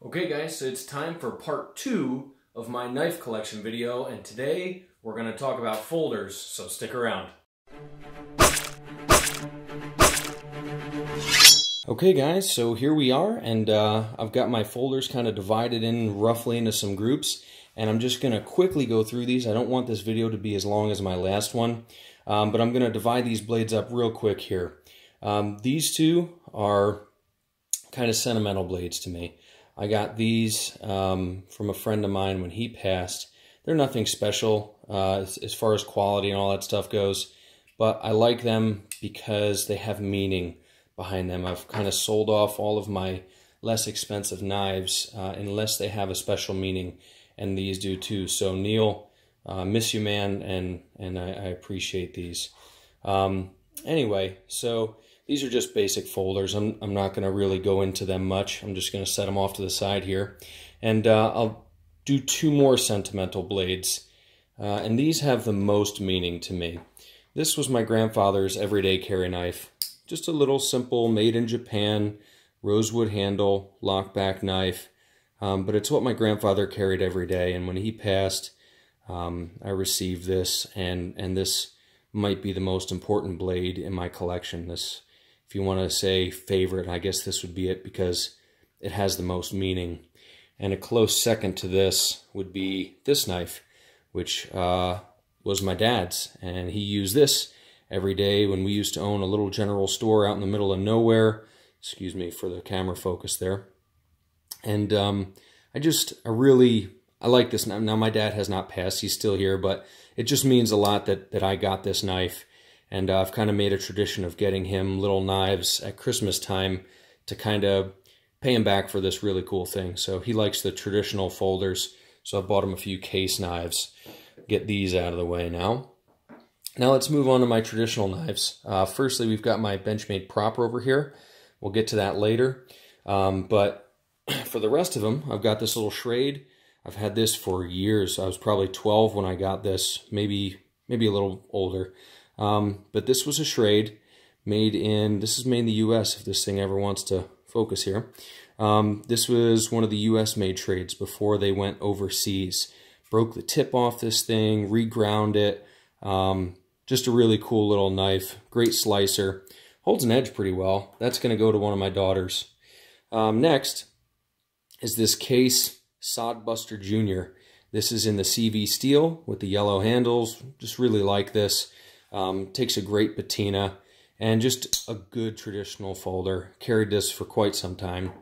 Okay guys, so it's time for part 2 of my knife collection video, and today we're going to talk about folders, so stick around. Okay guys, so here we are, and I've got my folders kind of divided in roughly into some groups, and I'm just going to quickly go through these. I don't want this video to be as long as my last one, but I'm going to divide these blades up real quick here. These two are kind of sentimental blades to me. I got these from a friend of mine when he passed. They're nothing special as far as quality and all that stuff goes, but I like them because they have meaning behind them. I've kind of sold off all of my less expensive knives unless they have a special meaning, and these do too. So Neil, miss you, man, and I appreciate these. Anyway, so these are just basic folders. I'm not going to really go into them much. I'm just going to set them off to the side here. And I'll do two more sentimental blades. And these have the most meaning to me. This was my grandfather's everyday carry knife. Just a little simple, made in Japan, rosewood handle, lockback knife. But it's what my grandfather carried every day. And when he passed, I received this. And this might be the most important blade in my collection. This, if you want to say favorite, I guess this would be it because it has the most meaning. And a close second to this would be this knife, which was my dad's. And he used this every day when we used to own a little general store out in the middle of nowhere. Excuse me for the camera focus there. And I like this knife. Now my dad has not passed, he's still here, but it just means a lot that I got this knife. And I've kind of made a tradition of getting him little knives at Christmas time to kind of pay him back for this really cool thing. So he likes the traditional folders, so I bought him a few case knives. Get these out of the way now. Now let's move on to my traditional knives. Firstly, we've got my Benchmade Proper over here. We'll get to that later. But for the rest of them, I've got this little Schrade. I've had this for years. I was probably 12 when I got this, maybe a little older. But this was a Schrade this is made in the US, if this thing ever wants to focus here. This was one of the US made Schrades before they went overseas. Broke the tip off this thing, reground it. Just a really cool little knife, great slicer. Holds an edge pretty well. That's going to go to one of my daughters. Next is this Case Sodbuster Jr. This is in the CV steel with the yellow handles. Just really like this. Takes a great patina and just a good traditional folder. Carried this for quite some time.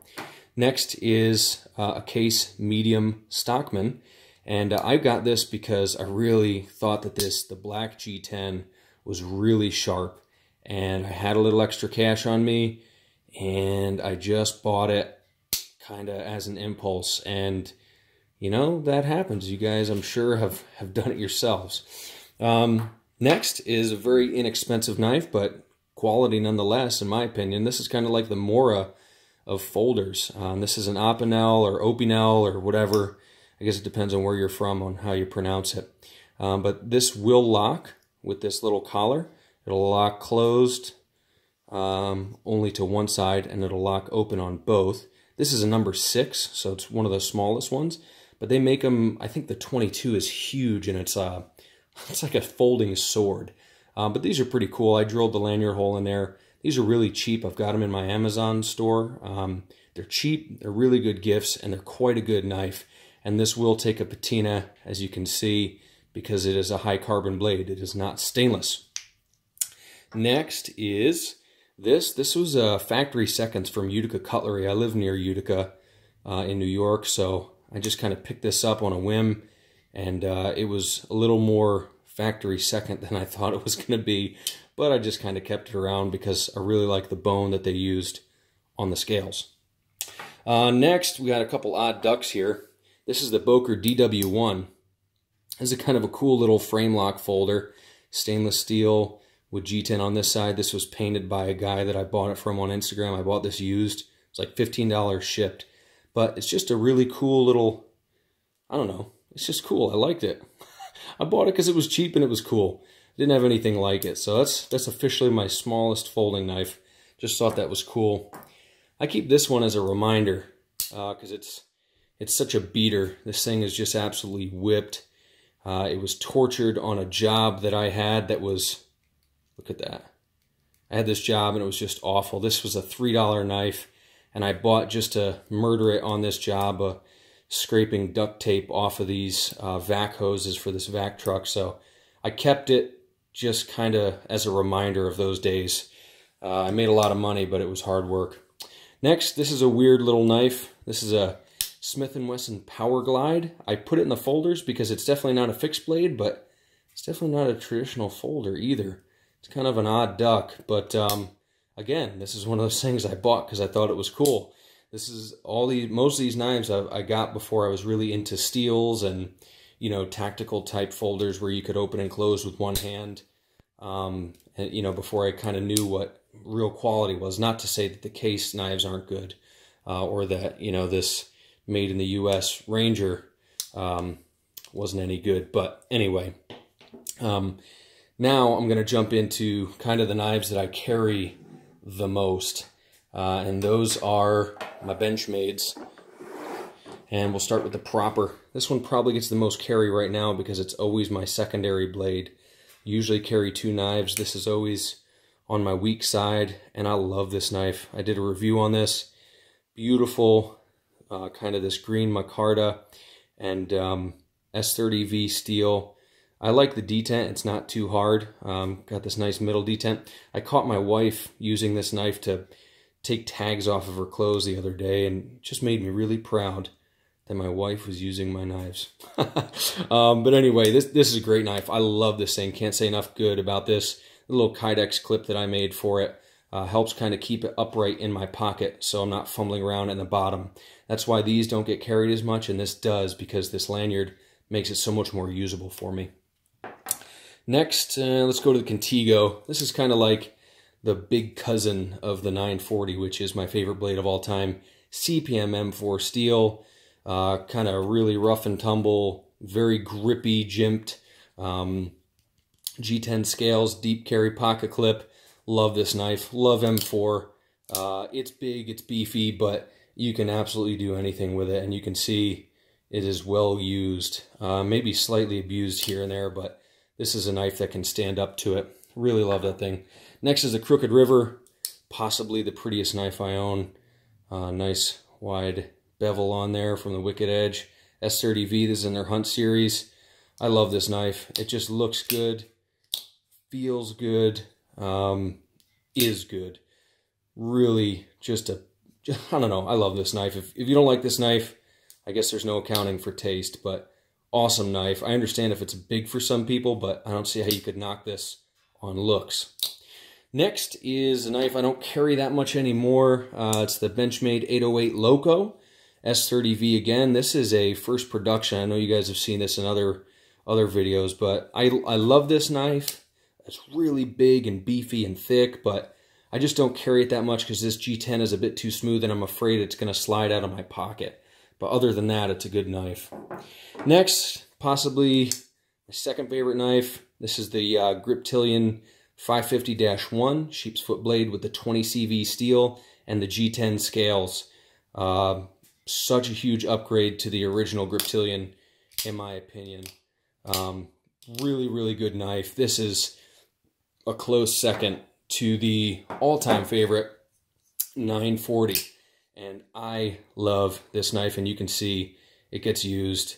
Next is a Case Medium Stockman, and I got this because I really thought that the black G10 was really sharp, and I had a little extra cash on me, and I just bought it kind of as an impulse. And you know, that happens. You guys, I'm sure, have done it yourselves. Next is a very inexpensive knife, but quality nonetheless, in my opinion. This is kind of like the Mora of folders. This is an Opinel or Opinel or whatever. I guess it depends on where you're from on how you pronounce it. But this will lock with this little collar. It'll lock closed only to one side, and it'll lock open on both. This is a number 6, so it's one of the smallest ones. But they make them, I think the 22 is huge, and it's like a folding sword. But these are pretty cool. I drilled the lanyard hole in there. These are really cheap. I've got them in my Amazon store. They're cheap, they're really good gifts, and they're quite a good knife. And this will take a patina, as you can see, because it is a high carbon blade. It is not stainless. Next is this. This was factory seconds from Utica Cutlery. I live near Utica in New York, so I just kind of picked this up on a whim, and it was a little more factory second than I thought it was going to be, but I just kind of kept it around because I really like the bone that they used on the scales. Next, we got a couple odd ducks here. This is the Boker DW1. This is kind of a cool little frame lock folder, stainless steel with G10 on this side. This was painted by a guy that I bought it from on Instagram. I bought this used. It's like $15 shipped. But it's just a really cool little, I don't know, it's just cool. I liked it. I bought it because it was cheap and it was cool. Didn't have anything like it. So that's officially my smallest folding knife. Just thought that was cool. I keep this one as a reminder because it's such a beater. This thing is just absolutely whipped. It was tortured on a job that I had that was, look at that. I had this job and it was just awful. This was a $3 knife, and I bought, just to murder it on this job, scraping duct tape off of these vac hoses for this vac truck. So I kept it just kind of as a reminder of those days. I made a lot of money, but it was hard work. Next, this is a weird little knife. This is a Smith & Wesson Power Glide. I put it in the folders because it's definitely not a fixed blade, but it's definitely not a traditional folder either. It's kind of an odd duck, but again, this is one of those things I bought because I thought it was cool. This is most of these knives I got before I was really into steels and, you know, tactical type folders where you could open and close with one hand. And, you know, before I kind of knew what real quality was. Not to say that the case knives aren't good, or that, you know, this made in the U.S. Ranger wasn't any good. But anyway, now I'm going to jump into kind of the knives that I carry the most. And those are my Benchmades. And we'll start with the Proper. This one probably gets the most carry right now because it's always my secondary blade. Usually carry 2 knives. This is always on my weak side, and I love this knife. I did a review on this. Beautiful, kind of this green micarta and S30V steel. I like the detent. It's not too hard. Got this nice middle detent. I caught my wife using this knife to take tags off of her clothes the other day, and it just made me really proud that my wife was using my knives. But anyway, this is a great knife. I love this thing. Can't say enough good about this. The little Kydex clip that I made for it helps kind of keep it upright in my pocket so I'm not fumbling around in the bottom. That's why these don't get carried as much, and this does, because this lanyard makes it so much more usable for me. Next, let's go to the Contigo. This is kind of like the big cousin of the 940, which is my favorite blade of all time. CPM M4 steel. Kind of really rough and tumble, very grippy, jimped, G10 scales, deep carry pocket clip. Love this knife, love M4. It's big, it's beefy, but you can absolutely do anything with it, and you can see it is well used. Maybe slightly abused here and there, but this is a knife that can stand up to it. Really love that thing. Next is the Crooked River, possibly the prettiest knife I own. Nice wide bevel on there from the Wicked Edge. S30V, this is in their Hunt series. I love this knife. It just looks good, feels good, is good. Really just I don't know, I love this knife. If you don't like this knife, I guess there's no accounting for taste, but awesome knife. I understand if it's big for some people, but I don't see how you could knock this on looks. Next is a knife I don't carry that much anymore. It's the Benchmade 808 Loco. S30V again. This is a first production. I know you guys have seen this in other videos, but I love this knife. It's really big and beefy and thick, but I just don't carry it that much because this G10 is a bit too smooth and I'm afraid it's going to slide out of my pocket. But other than that, it's a good knife. Next, possibly my second favorite knife. This is the Griptilian 550-1 sheep's foot blade with the 20 CV steel and the G10 scales. Such a huge upgrade to the original Griptilian, in my opinion. Really, really good knife. This is a close second to the all-time favorite 940. And I love this knife, and you can see it gets used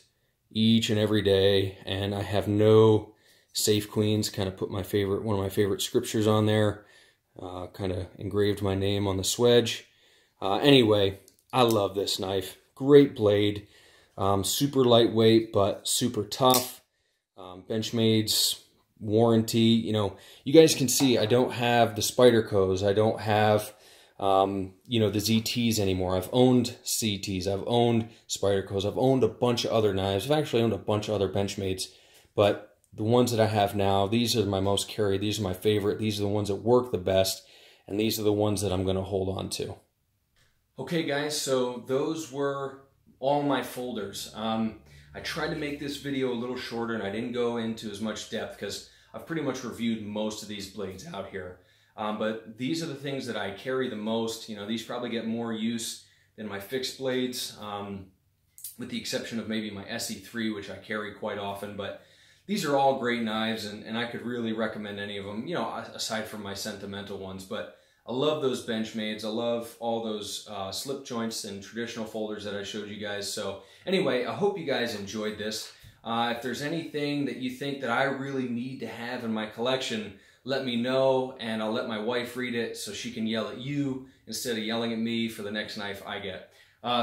each and every day. And I have no Safe Queens. Kind of put one of my favorite scriptures on there. Kind of engraved my name on the swedge. Anyway, I love this knife. Great blade. Super lightweight, but super tough. Benchmade's warranty. You know, you guys can see I don't have the Spydercos. I don't have, you know, the ZTs anymore. I've owned CTs. I've owned Spydercos. I've owned a bunch of other knives. I've actually owned a bunch of other Benchmades. But the ones that I have now, these are my most carried. These are my favorite. These are the ones that work the best. And these are the ones that I'm going to hold on to. Okay guys, so those were all my folders. I tried to make this video a little shorter and I didn't go into as much depth because I've pretty much reviewed most of these blades out here. But these are the things that I carry the most. You know, these probably get more use than my fixed blades. with the exception of maybe my SE3, which I carry quite often. But these are all great knives, and I could really recommend any of them, you know, aside from my sentimental ones. But I love those Benchmades. I love all those slip joints and traditional folders that I showed you guys. So anyway, I hope you guys enjoyed this. If there's anything that you think that I really need to have in my collection, let me know, and I'll let my wife read it so she can yell at you instead of yelling at me for the next knife I get.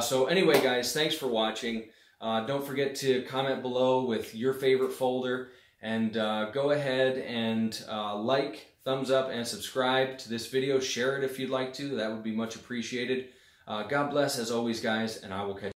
So anyway, guys, thanks for watching. Don't forget to comment below with your favorite folder, and go ahead and like, thumbs up, and subscribe to this video. Share it if you'd like to. That would be much appreciated. God bless as always, guys, and I will catch you.